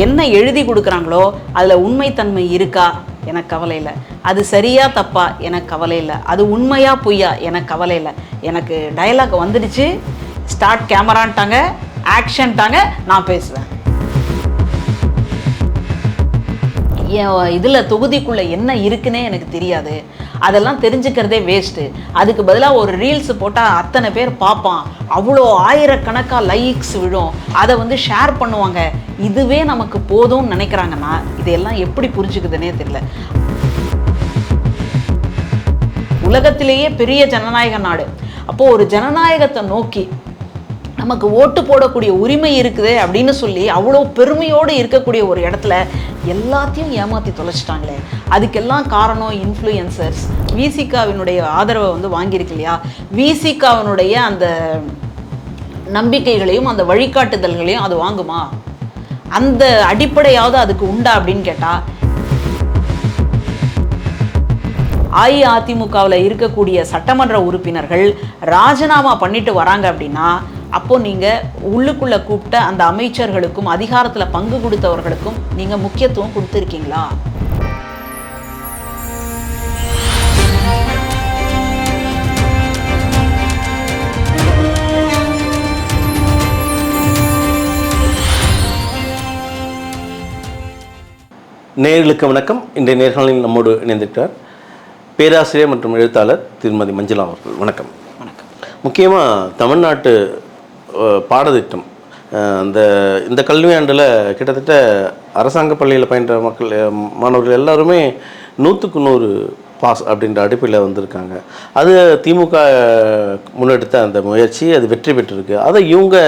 என்ன எழுதி கொடுக்குறாங்களோ அதில் உண்மைத்தன்மை இருக்கா எனக்கு கவலை இல்லை, அது சரியா தப்பா எனக்கு கவலை இல்லை, அது உண்மையா பொய்யா எனக்கு கவலை இல்லை. எனக்கு டயலாக் வந்துடுச்சு, ஸ்டார்ட் கேமரான்ட்டாங்க, ஆக்ஷன்ட்டாங்க, நான் பேசுவேன். இதில் தொகுதிக்குள்ளே என்ன இருக்குன்னே எனக்கு தெரியாது, அதெல்லாம் தெரிஞ்சுக்கிறதே வேஸ்ட்டு. அதுக்கு பதிலாக ஒரு ரீல்ஸ் போட்டால் அத்தனை பேர் பார்ப்பான், அவ்வளோ ஆயிரக்கணக்காக லைக்ஸ் விழும், அதை வந்து ஷேர் பண்ணுவாங்க, இதுவே நமக்கு போதும்னு நினைக்கிறாங்கன்னா இதையெல்லாம் எப்படி புரிஞ்சுக்குதுன்னே தெரியல. உலகத்திலேயே பெரிய ஜனநாயக நாடு, அப்போது ஒரு ஜனநாயகத்தை நோக்கி நமக்கு ஓட்டு போடக்கூடிய உரிமை இருக்குது அப்படின்னு சொல்லி அவ்வளோ பெருமையோடு இருக்கக்கூடிய ஒரு இடத்துல எல்லாத்தையும் ஏமாற்றி தொலைச்சிட்டாங்களே. அதுக்கெல்லாம் காரணம் இன்ஃப்ளூயன்சர்ஸ். விசிகாவினுடைய ஆதரவை வந்து வாங்கியிருக்கு இல்லையா, விசிகாவினுடைய அந்த நம்பிக்கைகளையும் அந்த வழிகாட்டுதல்களையும் அது வாங்குமா? அந்த அடிப்படையாவது அதுக்கு உண்டா அப்படின்னு கேட்டால், அஇஅதிமுகவில் இருக்கக்கூடிய சட்டமன்ற உறுப்பினர்கள் ராஜினாமா பண்ணிட்டு வராங்க அப்படின்னா, அப்போ நீங்கள் உள்ளுக்குள்ளே கூப்பிட்ட அந்த அமைச்சர்களுக்கும் அதிகாரத்தில் பங்கு கொடுத்தவர்களுக்கும் நீங்கள் முக்கியத்துவம் கொடுத்துருக்கீங்களா? நேயர்களுக்கு வணக்கம். இன்றைய நேர்காணலில் நம்மோடு இணைந்திருக்கிறார் பேராசிரியர் மற்றும் எழுத்தாளர் திருமதி மஞ்சுளா அவர்கள். வணக்கம். வணக்கம். முக்கியமாக தமிழ்நாட்டு பாடத்திட்டம், இந்த கல்வியாண்டில் கிட்டத்தட்ட அரசாங்க பள்ளியில் பயின்ற மாணவர்கள் எல்லாருமே 100க்கு 100 பாஸ் அப்படின்ற அடிப்படையில் வந்திருக்காங்க. அது திமுக முன்னெடுத்த அந்த முயற்சி, அது வெற்றி பெற்றிருக்கு. அதை இவங்க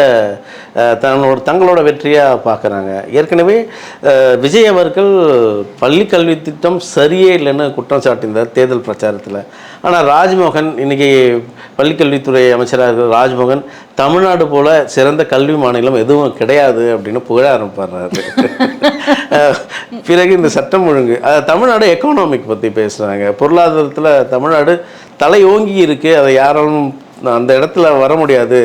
தங்களோட வெற்றியாக பார்க்குறாங்க. ஏற்கனவே விஜய் அவர்கள் பள்ளி கல்வி திட்டம் சரியே இல்லைன்னு குற்றம் சாட்டியிருந்தார் தேர்தல் பிரச்சாரத்தில். ஆனால் ராஜ்மோகன், இன்றைக்கி பள்ளிக்கல்வித்துறை அமைச்சராக இருக்கிற ராஜ்மோகன், தமிழ்நாடு போல் சிறந்த கல்வி மாநிலம் எதுவும் கிடையாது அப்படின்னு புகழ ஆரம்பிப்பாரு. பிறகு இந்த சட்டம் ஒழுங்கு, தமிழ்நாடு எக்கனாமிக் பற்றி பேசுகிறாங்க. பொருளாதாரத்தில் தமிழ்நாடு தலையோங்கி இருக்குது, அதை யாராலும் அந்த இடத்துல வர முடியாது.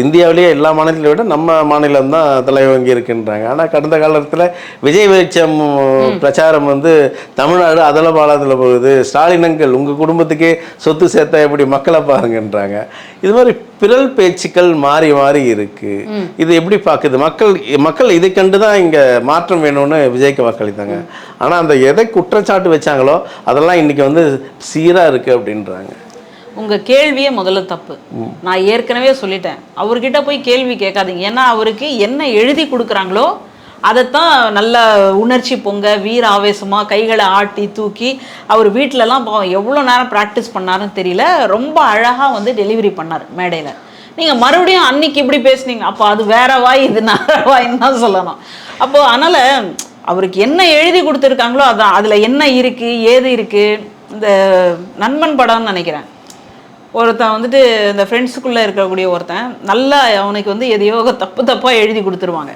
இந்தியாவிலேயே எல்லா மாநிலத்தை விட நம்ம மாநிலம் தான் தலையோங்கி இருக்குன்றாங்க. ஆனால் கடந்த காலத்தில் விஜய் வெளிச்சம் பிரச்சாரம் வந்து தமிழ்நாடு அதில் பாலாதில் போகுது, ஸ்டாலினங்கள் உங்கள் குடும்பத்துக்கே சொத்து சேர்த்தா எப்படி மக்களை பாருங்கன்றாங்க. இது மாதிரி பிறல் பேச்சுக்கள் மாறி மாறி இருக்குது. இது எப்படி பார்க்குது மக்கள் இதை கண்டு தான் இங்கே மாற்றம் வேணும்னு விஜய்க்கு வாக்களித்தாங்க. ஆனால் அந்த எதை குற்றச்சாட்டு வச்சாங்களோ அதெல்லாம் இன்றைக்கி வந்து சீராக இருக்குது அப்படின்றாங்க. உங்கள் கேள்வியே முதல்ல தப்பு. நான் ஏற்கனவே சொல்லிட்டேன், அவர்கிட்ட போய் கேள்வி கேட்காதீங்க. ஏன்னா அவருக்கு என்ன எழுதி கொடுக்குறாங்களோ அதைத்தான் நல்ல உணர்ச்சி பொங்க வீர ஆவேசமாக கைகளை ஆட்டி தூக்கி அவர் வீட்டிலலாம் எவ்வளோ நேரம் ப்ராக்டிஸ் பண்ணாருன்னு தெரியல, ரொம்ப அழகாக வந்து டெலிவரி பண்ணார் மேடையில். நீங்கள் மறுபடியும் அன்னைக்கு இப்படி பேசுனீங்க, அப்போ அது வேற வாய், இது நார வாயின்னு தான் சொல்லணும். அப்போது அதனால் அவருக்கு என்ன எழுதி கொடுத்துருக்காங்களோ அதான், அதில் என்ன இருக்குது ஏது இருக்குது. இந்த நண்பன் படம்னு நினைக்கிறேன், ஒருத்தன் வந்துட்டு இந்த ஃப்ரெண்ட்ஸுக்குள்ளே இருக்கக்கூடிய ஒருத்தன் நல்லா அவனுக்கு வந்து எதையோ தப்பாக எழுதி கொடுத்துருவாங்க.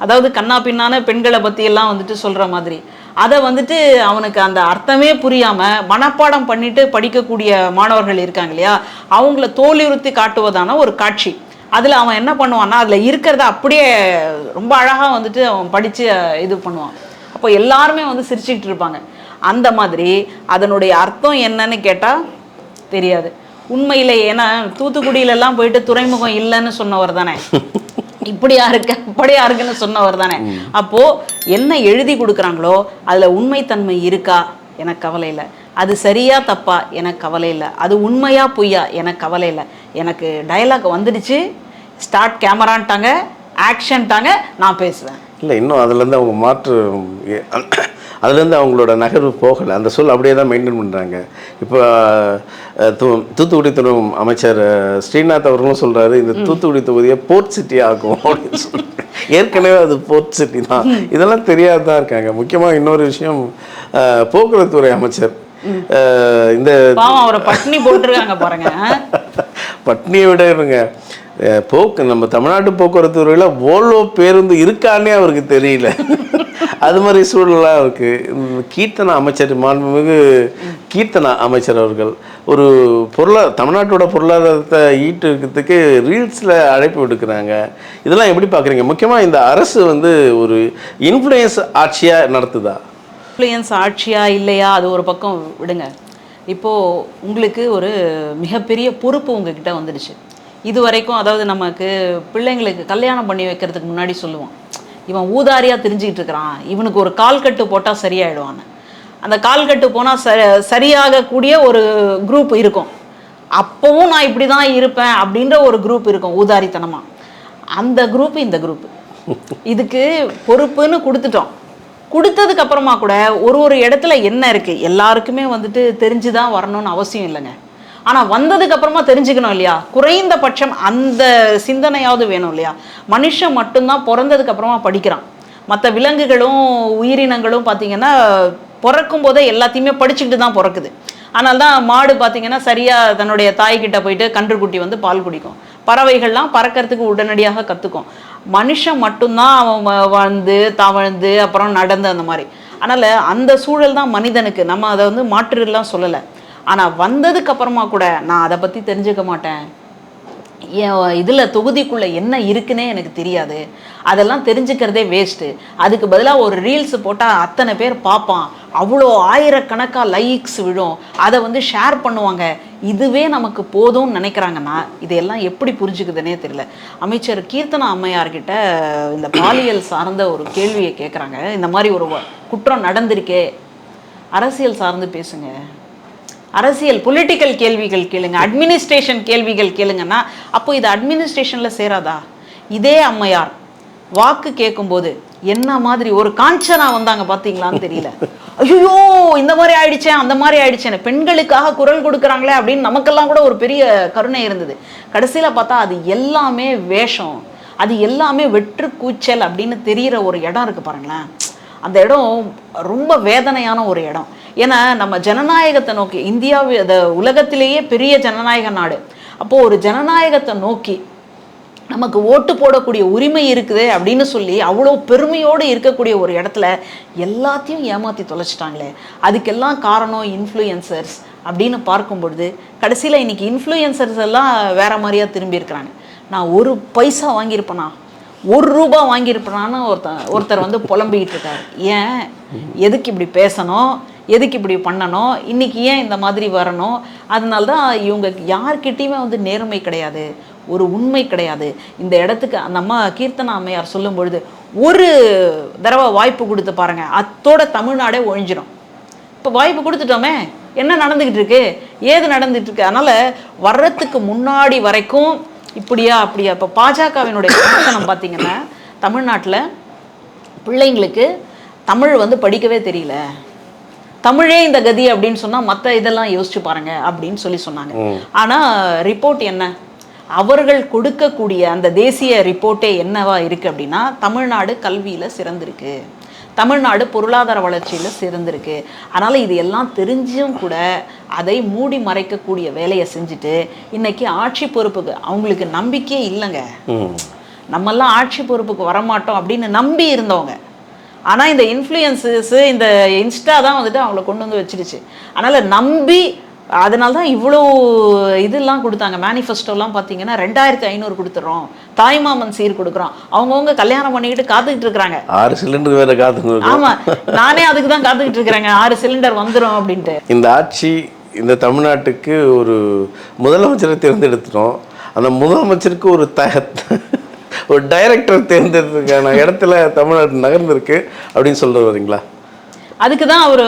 அதாவது கண்ணா பின்னான பெண்களை பற்றியெல்லாம் வந்துட்டு சொல்கிற மாதிரி. அதை வந்துட்டு அவனுக்கு அந்த அர்த்தமே புரியாமல் மனப்பாடம் பண்ணிட்டு படிக்கக்கூடிய மாணவர்கள் இருக்காங்க இல்லையா, அவங்கள தோலுறுத்தி காட்டுவதான ஒரு காட்சி. அதில் அவன் என்ன பண்ணுவான்னா, அதில் இருக்கிறத அப்படியே ரொம்ப அழகாக வந்துட்டு அவன் படித்து இது பண்ணுவான். அப்போ எல்லாருமே வந்து சிரிச்சுக்கிட்டு இருப்பாங்க. அந்த மாதிரி அதனுடைய அர்த்தம் என்னன்னு கேட்டால் தெரியாது உண்மையிலே. ஏன்னா தூத்துக்குடியிலெல்லாம் போயிட்டு துறைமுகம் இல்லைன்னு சொன்னவர் தானே, இப்படியா இருக்கு அப்படியா இருக்குன்னு சொன்னவர் தானே. அப்போது என்ன எழுதி கொடுக்குறாங்களோ அதில் உண்மைத்தன்மை இருக்கா எனக்கு கவலை இல்லை, அது சரியா தப்பா எனக்கு கவலை இல்லை, அது உண்மையா பொய்யா எனக்கு கவலை இல்லை. எனக்கு டயலாக் வந்துடுச்சு, ஸ்டார்ட் கேமரான்ட்டாங்க, ஆக்ஷன்ட்டாங்க, நான் பேசுவேன். இல்லை, இன்னும் அதுலேருந்து அவங்க அதுலேருந்து அவங்களோட நகர்வு போகலை. அந்த சொல் அப்படியே தான் மெயின்டைன் பண்ணுறாங்க. இப்போ தூத்துக்குடி துணை அமைச்சர் ஸ்ரீநாத் அவர்களும் சொல்கிறாரு, இந்த தூத்துக்குடி தொகுதியை போர்ட் சிட்டி ஆகும் அப்படின்னு சொல்கிறாங்க. ஏற்கனவே அது போர்ட் சிட்டி தான், இதெல்லாம் தெரியாது தான் இருக்காங்க. முக்கியமாக இன்னொரு விஷயம், போக்குவரத்துறை அமைச்சர் இந்த அவரை பட்னி போட்டுருக்காங்க பாருங்க. பட்னியை விட இருங்க, நம்ம தமிழ்நாட்டு போக்குவரத்து துறையில் ஓல்வோ பேருந்து இருக்கானே அவருக்கு தெரியல. அது மாதிரி சூழலாக இருக்குது. கீர்த்தனா அமைச்சர், மாண்புமிகு கீர்த்தனா அமைச்சர் அவர்கள் ஒரு தமிழ்நாட்டோட பொருளாதாரத்தை ஈட்டுறதுக்கு ரீல்ஸில் அழைப்பு விடுக்கிறாங்க. இதெல்லாம் எப்படி பார்க்குறீங்க? முக்கியமாக இந்த அரசு ஒரு இன்ஃப்ளூயன்ஸ் ஆட்சியாக நடத்துதா? இன்ஃப்ளூயன்ஸ் ஆட்சியா இல்லையா அது ஒரு பக்கம் விடுங்க. இப்போது உங்களுக்கு ஒரு மிகப்பெரிய பொறுப்பு உங்ககிட்ட வந்துடுச்சு. இது வரைக்கும் அதாவது நமக்கு பிள்ளைங்களுக்கு கல்யாணம் பண்ணி வைக்கிறதுக்கு முன்னாடி சொல்லுவோம், இவன் ஊதாரியாக தெரிஞ்சுக்கிட்டு இருக்கிறான், இவனுக்கு ஒரு கால் கட்டு போட்டால் சரியாயிடுவான்னு. அந்த கால் கட்டு போனால் சரியாகக்கூடிய ஒரு குரூப் இருக்கும். அப்போவும் நான் இப்படி தான் இருப்பேன் அப்படின்ற ஒரு குரூப் இருக்கும் ஊதாரித்தனமாக. அந்த குரூப் இந்த குரூப் இதுக்கு பொறுப்புன்னு கொடுத்ததுக்கு அப்புறமா கூட ஒரு இடத்துல என்ன இருக்குது எல்லாருக்குமே தெரிஞ்சு தான் வரணும்னு அவசியம் இல்லைங்க. ஆனால் வந்ததுக்கு அப்புறமா தெரிஞ்சுக்கணும் இல்லையா? குறைந்தபட்சம் அந்த சிந்தனையாவது வேணும் இல்லையா? மனுஷன் மட்டும்தான் பிறந்ததுக்கு அப்புறமா படிக்கிறான். மற்ற விலங்குகளும் உயிரினங்களும் பார்த்திங்கன்னா பிறக்கும் போதே எல்லாத்தையுமே படிச்சுக்கிட்டு தான் பிறக்குது. ஆனால் தான் மாடு பார்த்திங்கன்னா சரியாக தன்னுடைய தாய்கிட்ட போயிட்டு கன்றுக்குட்டி பால் குடிக்கும். பறவைகள்லாம் பறக்கிறதுக்கு உடனடியாக கற்றுக்கும். மனுஷன் மட்டும்தான் அவன் தவழ்ந்து அப்புறம் நடந்து அந்த மாதிரி. அதனால் அந்த சூழல் தான் மனிதனுக்கு. நம்ம அதை மாற்றுலாம் சொல்லலை. ஆனால் வந்ததுக்கு அப்புறமா கூட நான் அதை பற்றி தெரிஞ்சுக்க மாட்டேன், இதில் தொகுதிக்குள்ளே என்ன இருக்குன்னே எனக்கு தெரியாது, அதெல்லாம் தெரிஞ்சுக்கிறதே வேஸ்ட்டு. அதுக்கு பதிலாக ஒரு ரீல்ஸ் போட்டால் அத்தனை பேர் பார்ப்பான், அவ்வளோ ஆயிரக்கணக்காக லைக்ஸ் விழும், அதை ஷேர் பண்ணுவாங்க, இதுவே நமக்கு போதும்னு நினைக்கிறாங்கன்னா இதையெல்லாம் எப்படி புரிஞ்சுக்குதுன்னே தெரியல. அமைச்சர் கீர்த்தனா அம்மையார்கிட்ட இந்த பாலியல் சார்ந்த ஒரு கேள்வியை கேட்குறாங்க. இந்த மாதிரி ஒரு குற்றம் நடந்திருக்கே, அரசியல் சார்ந்து பேசுங்க, அரசியல் பொலிட்டிக்கல் கேள்விகள் கேளுங்க, அட்மினிஸ்ட்ரேஷன் கேள்விகள் கேளுங்கன்னா அப்போ இது அட்மினிஸ்ட்ரேஷனில் சேராதா? இதே அம்மையார் வாக்கு கேட்கும்போது என்ன மாதிரி ஒரு காஞ்சனா வந்தாங்க பார்த்தீங்களான்னு தெரியல. ஐயோ இந்த மாதிரி ஆயிடுச்சேன் அந்த மாதிரி ஆயிடுச்சேன்னு பெண்களுக்காக குரல் கொடுக்குறாங்களே அப்படின்னு நமக்கெல்லாம் கூட ஒரு பெரிய கருணை இருந்தது. கடைசியில் பார்த்தா அது எல்லாமே வேஷம், அது எல்லாமே வெற்று கூச்சல் அப்படின்னு தெரிகிற ஒரு இடம் இருக்குது பாருங்களேன். அந்த இடம் ரொம்ப வேதனையான ஒரு இடம். ஏன்னா நம்ம ஜனநாயகத்தை நோக்கி, இந்தியாவில் உலகத்திலேயே பெரிய ஜனநாயக நாடு, அப்போது ஒரு ஜனநாயகத்தை நோக்கி நமக்கு ஓட்டு போடக்கூடிய உரிமை இருக்குது அப்படின்னு சொல்லி அவ்வளோ பெருமையோடு இருக்கக்கூடிய ஒரு இடத்துல எல்லாத்தையும் ஏமாற்றி தொலைச்சிட்டாங்களே. அதுக்கெல்லாம் காரணம் இன்ஃப்ளூயன்சர்ஸ் அப்படின்னு பார்க்கும்பொழுது கடைசியில் இன்றைக்கி இன்ஃப்ளூயன்சர்ஸ் எல்லாம் வேறு மாதிரியாக திரும்பி இருக்கிறாங்க. நான் 1 பைசா வாங்கியிருப்பேனா, 1 ரூபா வாங்கியிருப்பேனான்னு ஒருத்தர் புலம்பிக்கிட்டு இருக்காரு. ஏன், எதுக்கு இப்படி பேசணும், எதுக்கு இப்படி பண்ணணும், இன்றைக்கி ஏன் இந்த மாதிரி வரணும்? அதனால தான் இவங்க யார்கிட்டையுமே நேர்மை கிடையாது, ஒரு உண்மை கிடையாது. இந்த இடத்துக்கு அந்த அம்மா கீர்த்தனா அம்மையார் சொல்லும் பொழுது ஒரு தடவை வாய்ப்பு கொடுத்து பாருங்கள், அத்தோட தமிழ்நாடே ஒழிஞ்சிடும். இப்போ வாய்ப்பு கொடுத்துட்டோமே, என்ன நடந்துக்கிட்டு இருக்கு, ஏது நடந்துகிட்டு இருக்கு? அதனால் வர்றதுக்கு முன்னாடி வரைக்கும் இப்படியா அப்படியா. இப்போ பாஜகவினுடைய விமர்சனம் பார்த்தீங்கன்னா தமிழ்நாட்டில் பிள்ளைங்களுக்கு தமிழ் படிக்கவே தெரியல, தமிழே இந்த கதி அப்படின்னு சொன்னால் மற்ற இதெல்லாம் யோசிச்சு பாருங்க அப்படின்னு சொன்னாங்க. ஆனால் ரிப்போர்ட் என்ன, அவர்கள் கொடுக்கக்கூடிய அந்த தேசிய ரிப்போர்ட்டே என்னவா இருக்குது அப்படின்னா தமிழ்நாடு கல்வியில் சிறந்திருக்கு, தமிழ்நாடு பொருளாதார வளர்ச்சியில் சிறந்திருக்கு. அதனால் இது எல்லாம் தெரிஞ்சும் கூட அதை மூடி மறைக்கக்கூடிய வேலையை செஞ்சுட்டு இன்னைக்கு ஆட்சி பொறுப்புக்கு அவங்களுக்கு நம்பிக்கையே இல்லைங்க. நம்மெல்லாம் ஆட்சி பொறுப்புக்கு வரமாட்டோம் அப்படின்னு நம்பி இருந்தவங்க. ஆனால் இந்த இன்ஃப்ளூயன்ஸு இந்த இன்ஸ்டா தான் அவங்கள கொண்டு வச்சிருச்சு. அதனால் நம்பி, அதனால தான் இவ்வளோ இதெல்லாம் கொடுத்தாங்க. மேனிஃபெஸ்டோலாம் பார்த்தீங்கன்னா 2500 கொடுத்துட்றோம், தாய்மாமன் சீர் கொடுக்குறோம், அவங்கவுங்க கல்யாணம் பண்ணிக்கிட்டு காத்துக்கிட்டு இருக்கிறாங்க. 6 சிலிண்டர் வேறு காத்துக்கிட்டு. ஆமாம், நானே அதுக்கு தான் காத்துக்கிட்டு இருக்கிறேங்க, 6 சிலிண்டர் வந்துடும் அப்படின்ட்டு. இந்த ஆட்சி இந்த தமிழ்நாட்டுக்கு ஒரு முதலமைச்சரை தேர்ந்தெடுத்துட்டோம். அந்த முதலமைச்சருக்கு ஒரு டைரக்டர் தேர்ந்தெடுத்துக்கான இடத்துல தமிழ்நாடு நகர்ந்துருக்கு அப்படின்னு சொல்லிட்டு வரீங்களா? அதுக்கு தான் அவர்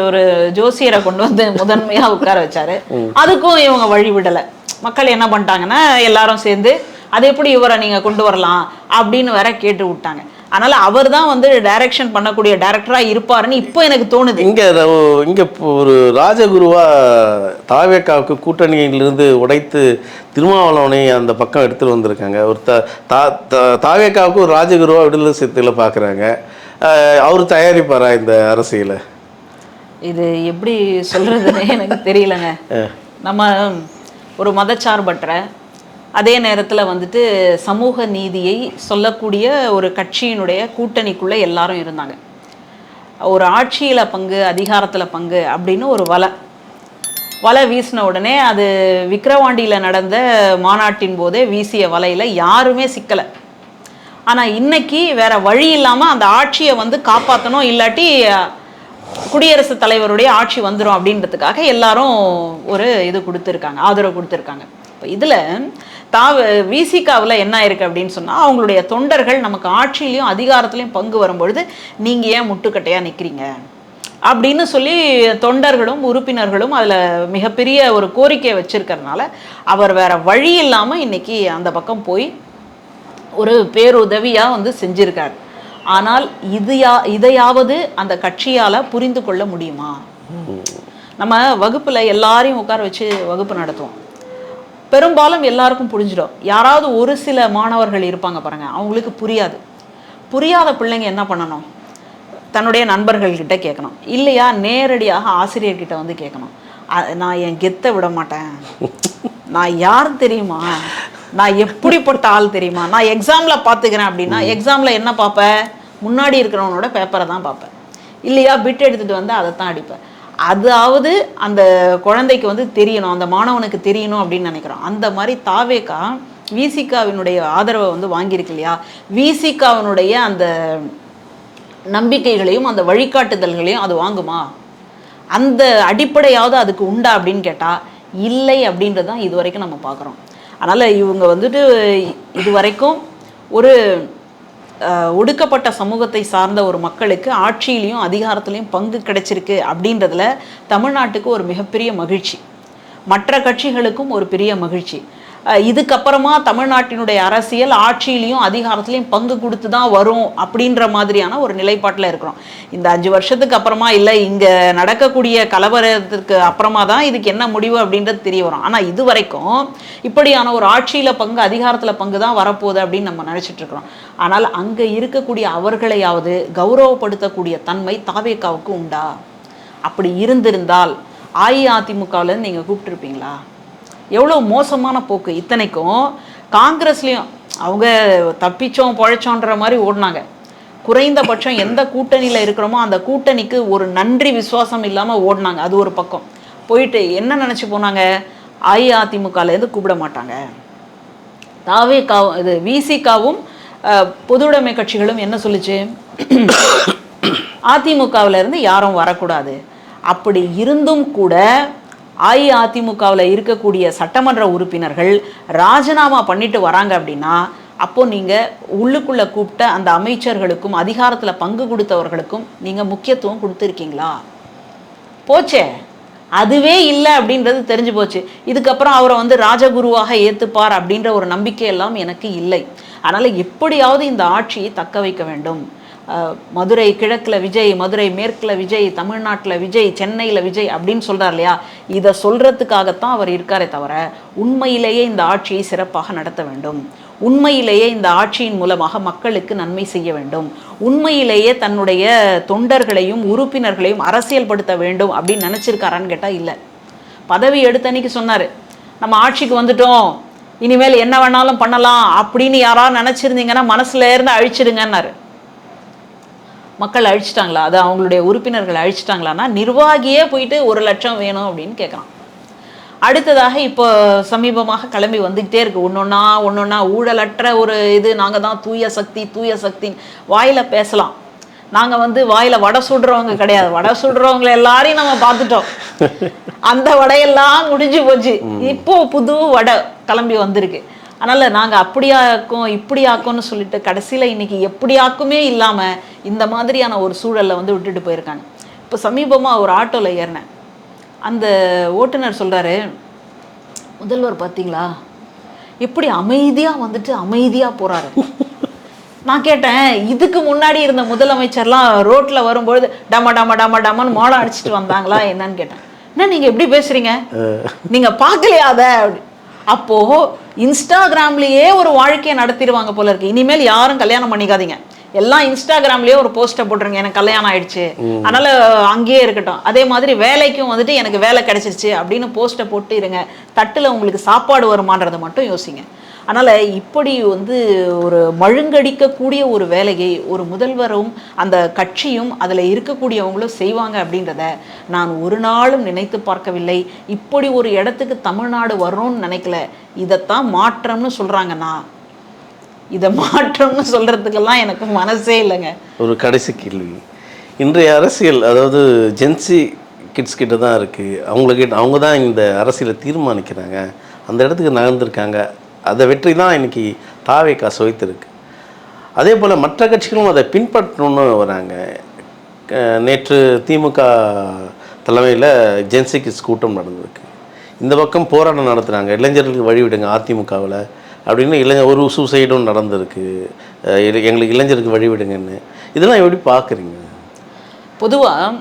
ஒரு ஜோசியரை கொண்டு முதன்மையாக உட்கார வச்சாரு. அதுக்கும் இவங்க வழி விடலை. மக்கள் என்ன பண்ணிட்டாங்கன்னா எல்லாரும் சேர்ந்து அது எப்படி இவரை நீங்கள் கொண்டு வரலாம் அப்படின்னு வேற கேட்டு விட்டாங்க. அதனால் அவர் தான் டைரக்ஷன் பண்ணக்கூடிய டைரக்டராக இருப்பாருன்னு இப்போ எனக்கு தோணுது. இங்கே ஒரு ராஜகுருவாக தாவேக்காவுக்கு கூட்டணியிலிருந்து உடைத்து திருமாவளவனை அந்த பக்கம் எடுத்துகிட்டு வந்திருக்காங்க. ஒரு தாவேக்காவுக்கு ஒரு ராஜகுருவாக விடுதலை சிறுத்தைகளை பார்க்குறாங்க. அவர் தயாரிப்பாரா இந்த அரசியலை? இது எப்படி சொல்கிறதுன்னு எனக்கு தெரியலங்க. நம்ம ஒரு மதச்சார்பற்ற அதே நேரத்தில் வந்துட்டு சமூக நீதியை சொல்லக்கூடிய ஒரு கட்சியினுடைய கூட்டணிக்குள்ளே எல்லாரும் இருந்தாங்க. ஒரு ஆட்சியில் பங்கு, அதிகாரத்தில் பங்கு அப்படின்னு ஒரு வலை வீசின உடனே அது விக்கிரவாண்டியில் நடந்த மாநாட்டின் போதே வீசிய வலையில் யாருமே சிக்கலை. ஆனால் இன்னைக்கு வேற வழி இல்லாமல் அந்த ஆட்சியை வந்து காப்பாற்றணும், இல்லாட்டி குடியரசுத் தலைவருடைய ஆட்சி வந்துடும் அப்படின்றதுக்காக எல்லாரும் ஒரு இது கொடுத்துருக்காங்க, ஆதரவு கொடுத்துருக்காங்க. இப்போ இதில் விசிகாவில் என்ன இருக்குது அப்படின்னு சொன்னால், அவங்களுடைய தொண்டர்கள் நமக்கு ஆட்சியிலையும் அதிகாரத்துலையும் பங்கு வரும்பொழுது நீங்கள் ஏன் முட்டுக்கட்டையாக நிற்கிறீங்க அப்படின்னு சொல்லி தொண்டர்களும் உறுப்பினர்களும் அதில் மிகப்பெரிய ஒரு கோரிக்கையை வச்சிருக்கிறதுனால அவர் வேற வழி இல்லாமல் இன்னைக்கு அந்த பக்கம் போய் ஒரு பேருதவியாக வந்து செஞ்சிருக்காரு. ஆனால் இதையாவது அந்த கட்சியால் புரிந்து கொள்ள முடியுமா? நம்ம வகுப்பில் எல்லாரையும் உட்கார வச்சு வகுப்பு நடத்துவோம். பெரும்பாலும் எல்லாருக்கும் புரிஞ்சிடும். யாராவது ஒரு சில மாணவர்கள் இருப்பாங்க பாருங்க, அவங்களுக்கு புரியாத பிள்ளைங்க என்ன பண்ணணும்? தன்னுடைய நண்பர்கள்கிட்ட கேட்கணும், இல்லையா நேரடியாக ஆசிரியர்கிட்ட வந்து கேட்கணும். நான் என் கெத்தை விட மாட்டேன், நான் யார் தெரியுமா, நான் எப்படிப்பட்ட ஆள் தெரியுமா, நான் எக்ஸாமில் பார்த்துக்கிறேன் அப்படின்னா எக்ஸாமில் என்ன பார்ப்பேன்? முன்னாடி இருக்கிறவனோட பேப்பரை தான் பார்ப்பேன், இல்லையா பிட் எடுத்துகிட்டு வந்து அதை தான் அடிப்பேன். அதாவது அந்த குழந்தைக்கு வந்து தெரியணும், அந்த மாணவனுக்கு தெரியணும் அப்படின்னு நினைக்கிறோம். அந்த மாதிரி தாவேகா விசிகாவினுடைய ஆதரவை வந்து வாங்கியிருக்கு இல்லையா, விசிகாவினுடைய அந்த நம்பிக்கைகளையும் அந்த வழிகாட்டுதல்களையும் அது வாங்குமா? அந்த அடிப்படையாவது அதுக்கு உண்டா அப்படின்னு கேட்டால் இல்லை அப்படின்றது தான் இது வரைக்கும் நம்ம பார்க்குறோம். அதனால் இவங்க வந்துட்டு இதுவரைக்கும் ஒரு ஒடுக்கப்பட்ட சமூகத்தை சார்ந்த ஒரு மக்களுக்கு ஆட்சியிலையும் அதிகாரத்துலையும் பங்கு கிடைச்சிருக்கு அப்படின்றதுல தமிழ்நாட்டுக்கு ஒரு மிகப்பெரிய மகிழ்ச்சி, மற்ற கட்சிகளுக்கும் ஒரு பெரிய மகிழ்ச்சி. இதுக்கப்புறமா தமிழ்நாட்டினுடைய அரசியல் ஆட்சியிலையும் அதிகாரத்துலையும் பங்கு கொடுத்து தான் வரும் அப்படின்ற மாதிரியான ஒரு நிலைப்பாட்டில் இருக்கிறோம். இந்த 5 வருஷத்துக்கு அப்புறமா இல்லை, இங்கே நடக்கக்கூடிய கலவரத்துக்கு அப்புறமா தான் இதுக்கு என்ன முடிவு அப்படின்றது தெரிய வரும். ஆனால் இது வரைக்கும் இப்படியான ஒரு ஆட்சியில் பங்கு, அதிகாரத்தில் பங்கு தான் வரப்போகுது அப்படின்னு நம்ம நினச்சிட்டு இருக்கிறோம். ஆனால் அங்கே இருக்கக்கூடிய அவர்களையாவது கௌரவப்படுத்தக்கூடிய தன்மை தாவேகாவுக்கு உண்டா? அப்படி இருந்திருந்தால் அஇஅதிமுகவிலேருந்து நீங்கள் கூப்பிட்டுருப்பீங்களா? எவ்வளோ மோசமான போக்கு. இத்தனைக்கும் காங்கிரஸ்லேயும் அவங்க தப்பிச்சோம் பொழைச்சோன்ற மாதிரி ஓடினாங்க. குறைந்தபட்சம் எந்த கூட்டணியில் இருக்கிறோமோ அந்த கூட்டணிக்கு ஒரு நன்றி விசுவாசம் இல்லாமல் ஓடினாங்க. அது ஒரு பக்கம் போயிட்டு என்ன நினச்சி போனாங்க, அஇஅதிமுகலேருந்து கூப்பிட மாட்டாங்க. தாவேகாவும் இது விசிகாவும் பொதுவுடைமை கட்சிகளும் என்ன சொல்லிச்சு, அதிமுகவிலேருந்து யாரும் வரக்கூடாது. அப்படி இருந்தும் கூட அஇஅதிமுகவில் இருக்கக்கூடிய சட்டமன்ற உறுப்பினர்கள் ராஜினாமா பண்ணிட்டு வராங்க அப்படின்னா அப்போது நீங்கள் உள்ளுக்குள்ளே கூப்பிட்ட அந்த அமைச்சர்களுக்கும் அதிகாரத்தில் பங்கு கொடுத்தவர்களுக்கும் நீங்கள் முக்கியத்துவம் கொடுத்துருக்கீங்களா? போச்சே, அதுவே இல்லை அப்படின்றது தெரிஞ்சு போச்சு. இதுக்கப்புறம் அவரை வந்து ராஜகுருவாக ஏற்றுப்பார் அப்படின்ற ஒரு நம்பிக்கையெல்லாம் எனக்கு இல்லை. அதனால் எப்படியாவது இந்த ஆட்சியை தக்க வைக்க வேண்டும். மதுரை கிழக்கில் விஜய், மதுரை மேற்கில் விஜய், தமிழ்நாட்டில் விஜய், சென்னையில் விஜய் அப்படின்னு சொல்கிறார் இல்லையா, இதை சொல்கிறதுக்காகத்தான் அவர் இருக்காரே தவிர உண்மையிலேயே இந்த ஆட்சியை சிறப்பாக நடத்த வேண்டும், உண்மையிலேயே இந்த ஆட்சியின் மூலமாக மக்களுக்கு நன்மை செய்ய வேண்டும், உண்மையிலேயே தன்னுடைய தொண்டர்களையும் உறுப்பினர்களையும் அரசியல்படுத்த வேண்டும் அப்படின்னு நினச்சிருக்காரான்னு கேட்டால் இல்லை. பதவி எடுத்த அன்னைக்கு சொன்னார், நம்ம ஆட்சிக்கு வந்துட்டோம், இனிமேல் என்ன வேணாலும் பண்ணலாம் அப்படின்னு யாராவது நினச்சிருந்தீங்கன்னா மனசுல இருந்து அழிச்சிடுங்கன்னாரு. மக்கள் அழிச்சிட்டாங்களா? அது அவங்களுடைய உறுப்பினர்கள் அழிச்சிட்டாங்களான்னா நிர்வாகியே போயிட்டு 1 லட்சம் வேணும் அப்படின்னு கேட்குறான். அடுத்ததாக இப்போ சமீபமாக கிளம்பி வந்துக்கிட்டே இருக்குது ஒன்றொன்னா ஊழலற்ற ஒரு இது, நாங்கள் தான் தூய சக்தின்னு வாயில் பேசலாம். நாங்கள் வந்து வாயில் வடை சுடுறவங்க கிடையாது, வடை சுடுறவங்களை எல்லாரையும் நம்ம பார்த்துட்டோம். அந்த வடையெல்லாம் முடிஞ்சு போச்சு, இப்போ புது வடை கிளம்பி வந்திருக்கு. அதனால் நாங்கள் அப்படியாக்கும் இப்படியாக்கும்னு சொல்லிட்டு கடைசியில் இன்றைக்கி எப்படியாக்குமே இல்லாமல் இந்த மாதிரியான ஒரு சூழலில் வந்து விட்டுட்டு போயிருக்காங்க. இப்போ சமீபமாக ஒரு ஆட்டோவில் ஏறினேன். அந்த ஓட்டுநர் சொல்கிறாரு, முதல்வர் பார்த்தீங்களா எப்படி அமைதியாக வந்துட்டு அமைதியாக போகிறாரு. நான் கேட்டேன், இதுக்கு முன்னாடி இருந்த முதலமைச்சர்லாம் ரோட்டில் வரும்பொழுது டமன்னு மோளம் அடிச்சுட்டு வந்தாங்களா என்னன்னு கேட்டேன். என்ன நீங்கள் எப்படி பேசுகிறீங்க, நீங்கள் பார்க்கலையா அதை? அப்போது இன்ஸ்டாகிராம்லேயே ஒரு வாழ்க்கையை நடத்திடுவாங்க போல இருக்கு. இனிமேல் யாரும் கல்யாணம் பண்ணிக்காதீங்க, எல்லாம் இன்ஸ்டாகிராம்லயே ஒரு போஸ்ட்டை போட்டுருங்க, எனக்கு கல்யாணம் ஆயிடுச்சு அதனால அங்கேயே இருக்கட்டும். அதே மாதிரி வேலைக்கும் வந்துட்டு எனக்கு வேலை கிடைச்சிருச்சு அப்படின்னு போஸ்ட்டை போட்டு இருங்க. தட்டுல உங்களுக்கு சாப்பாடு வருமானதை மட்டும் யோசிங்க. அதனால இப்படி வந்து ஒரு மழுங்கடிக்கக்கூடிய ஒரு வேலையை ஒரு முதல்வரும் அந்த கட்சியும் அதில் இருக்கக்கூடியவங்களும் செய்வாங்க அப்படின்றத நான் ஒரு நாளும் நினைத்து பார்க்கவில்லை. இப்படி ஒரு இடத்துக்கு தமிழ்நாடு வரணும்னு நினைக்கல. இதைத்தான் மாற்றம்னு சொல்றாங்கன்னா இதை மாற்றம்னு சொல்றதுக்கெல்லாம் எனக்கு மனசே இல்லைங்க. ஒரு கடைசி கேள்வி, இன்றைய அரசியல் அதாவது ஜென்சி கிட்ஸ் கிட்ட தான் இருக்குது. அவங்க தான் இந்த அரசியலை தீர்மானிக்கிறாங்க, அந்த இடத்துக்கு நகர்ந்துருக்காங்க. அதை வெற்றி தான் இன்னைக்கு தாவேகா சுவைத்திருக்கு. அதே போல் மற்ற கட்சிகளும் அதை பின்பற்றணும்னு வராங்க. நேற்று திமுக தலைமையில் ஜென்சி கிட்ஸ் கூட்டம் நடந்திருக்கு. இந்த பக்கம் போராட்டம் நடத்துகிறாங்க, இளைஞர்களுக்கு வழிவிடுங்க அதிமுகவில் அப்படின்னு ஒரு சூசைடும் நடந்திருக்கு, எங்களுக்கு இளைஞருக்கு வழிவிடுங்கன்னு. இதெல்லாம் எப்படி பார்க்குறீங்க? பொதுவாக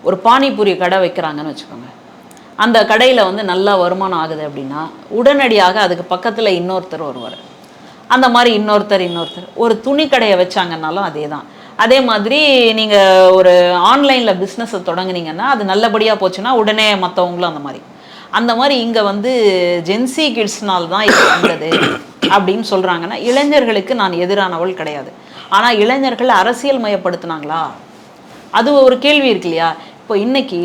ஒரு பானிபூரி கடை வைக்கிறாங்கன்னு வச்சுக்கோங்க. அந்த கடையில் வந்து நல்லா வருமானம் ஆகுது அப்படின்னா உடனடியாக அதுக்கு பக்கத்தில் இன்னொருத்தர் வருவார். அந்த மாதிரி இன்னொருத்தர் ஒரு துணி கடையை வச்சாங்கன்னாலும் அதே தான். அதே மாதிரி நீங்கள் ஒரு ஆன்லைனில் பிஸ்னஸை தொடங்குனீங்கன்னா அது நல்லபடியாக போச்சுன்னா உடனே மற்றவங்களும் அந்த மாதிரி இங்கே வந்து ஜென்சி கிட்ஸ்னால் தான் இது வந்தது அப்படின்னு சொல்கிறாங்கன்னா இளைஞர்களுக்கு நான் எதிரானவள் கிடையாது. ஆனால் இளைஞர்கள் அரசியல் மயப்படுத்தினாங்களா, அது ஒரு கேள்வி இருக்கு இல்லையா? இப்போ இன்னைக்கு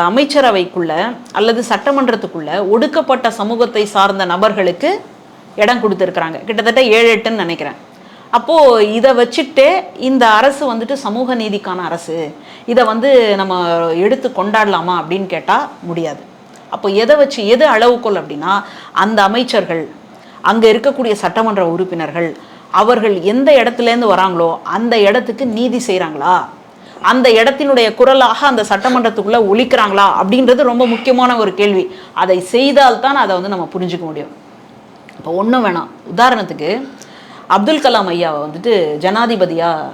அமைச்சரவைக்குள்ள அல்லது சட்டமன்றத்துக்குள்ள ஒடுக்கப்பட்ட சமூகத்தை சார்ந்த நபர்களுக்கு இடம் கொடுத்துருக்குறாங்க, கிட்டத்தட்ட 7-8ன்னு நினைக்கிறேன். அப்போது இதை வச்சுட்டு இந்த அரசு வந்துட்டு சமூக நீதிக்கான அரசு, இதை வந்து நம்ம எடுத்து கொண்டாடலாமா அப்படின்னு கேட்டால் முடியாது. அப்போ எதை வச்சு எது அளவுகோல் அப்படின்னா அந்த அமைச்சர்கள், அங்கே இருக்கக்கூடிய சட்டமன்ற உறுப்பினர்கள், அவர்கள் எந்த இடத்துலேருந்து வராங்களோ அந்த இடத்துக்கு நீதி செய்கிறாங்களா, அந்த இடத்தினுடைய குரலாக அந்த சட்டமன்றத்துக்குள்ளே ஒலிக்கிறாங்களா அப்படின்றது ரொம்ப முக்கியமான ஒரு கேள்வி. அதை செய்தால்தான் அதை வந்து நம்ம புரிஞ்சுக்க முடியும். இப்போ ஒன்றும் வேணாம், உதாரணத்துக்கு அப்துல் கலாம் ஐயாவை வந்துட்டு ஜனாதிபதியாக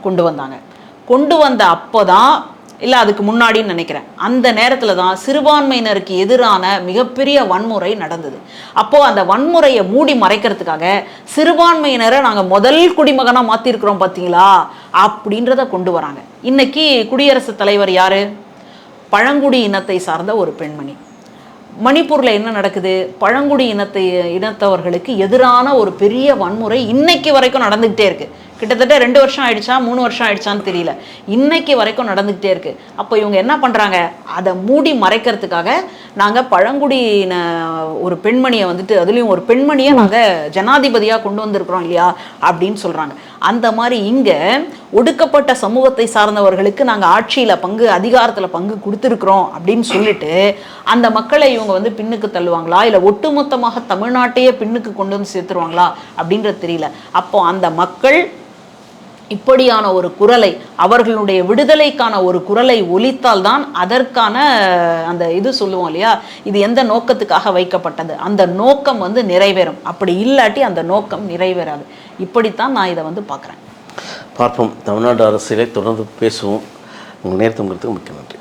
கொண்டு வந்த அப்போ தான், இல்லை அதுக்கு முன்னாடின்னு நினைக்கிறேன், அந்த நேரத்தில் தான் சிறுபான்மையினருக்கு எதிரான மிகப்பெரிய வன்முறை நடந்தது. அப்போது அந்த வன்முறையை மூடி மறைக்கிறதுக்காக சிறுபான்மையினரை நாங்கள் முதல் குடிமகனாக மாற்றிருக்கிறோம் பார்த்தீங்களா அப்படின்றத கொண்டு வராங்க. இன்னைக்கு குடியரசுத் தலைவர் யார்? பழங்குடி இனத்தை சார்ந்த ஒரு பெண்மணி. மணிப்பூரில் என்ன நடக்குது? பழங்குடி இனத்தவர்களுக்கு எதிரான ஒரு பெரிய வன்முறை இன்னைக்கு வரைக்கும் நடந்துக்கிட்டே இருக்குது. கிட்டத்தட்ட 2 வருஷம் ஆயிடுச்சா 3 வருஷம் ஆயிடுச்சான்னு தெரியல, இன்னைக்கு வரைக்கும் நடந்துக்கிட்டே இருக்குது. அப்போ இவங்க என்ன பண்ணுறாங்க? அதை மூடி மறைக்கிறதுக்காக நாங்கள் பழங்குடியின ஒரு பெண்மணியை வந்துட்டு, அதுலேயும் ஒரு பெண்மணியை நாங்கள் ஜனாதிபதியாக கொண்டு வந்திருக்கிறோம் இல்லையா அப்படின்னு சொல்கிறாங்க. அந்த மாதிரி இங்கே ஒடுக்கப்பட்ட சமூகத்தை சார்ந்தவர்களுக்கு நாங்கள் ஆட்சியில் பங்கு, அதிகாரத்தில் பங்கு கொடுத்துருக்குறோம் அப்படின்னு சொல்லிட்டு அந்த மக்களை இவங்க வந்து பின்னுக்கு தள்ளுவாங்களா, இல்லை ஒட்டுமொத்தமாக தமிழ்நாட்டையே பின்னுக்கு கொண்டு வந்து சேர்த்துருவாங்களா அப்படின்றது தெரியல. அப்போ அந்த மக்கள் இப்படியான ஒரு குரலை, அவர்களுடைய விடுதலைக்கான ஒரு குரலை ஒலித்தால்தான் அதற்கான அந்த இது சொல்லுவோம் இல்லையா, இது எந்த நோக்கத்துக்காக வைக்கப்பட்டது, அந்த நோக்கம் வந்து நிறைவேறும். அப்படி இல்லாட்டி அந்த நோக்கம் நிறைவேறாது. இப்படித்தான் நான் இதை வந்து பார்க்குறேன். பார்ப்போம். தமிழ்நாடு அரசியலை தொடர்ந்து பேசுவோம். உங்கள் நேரத்துங்கிறதுக்கு மிக்க நன்றி.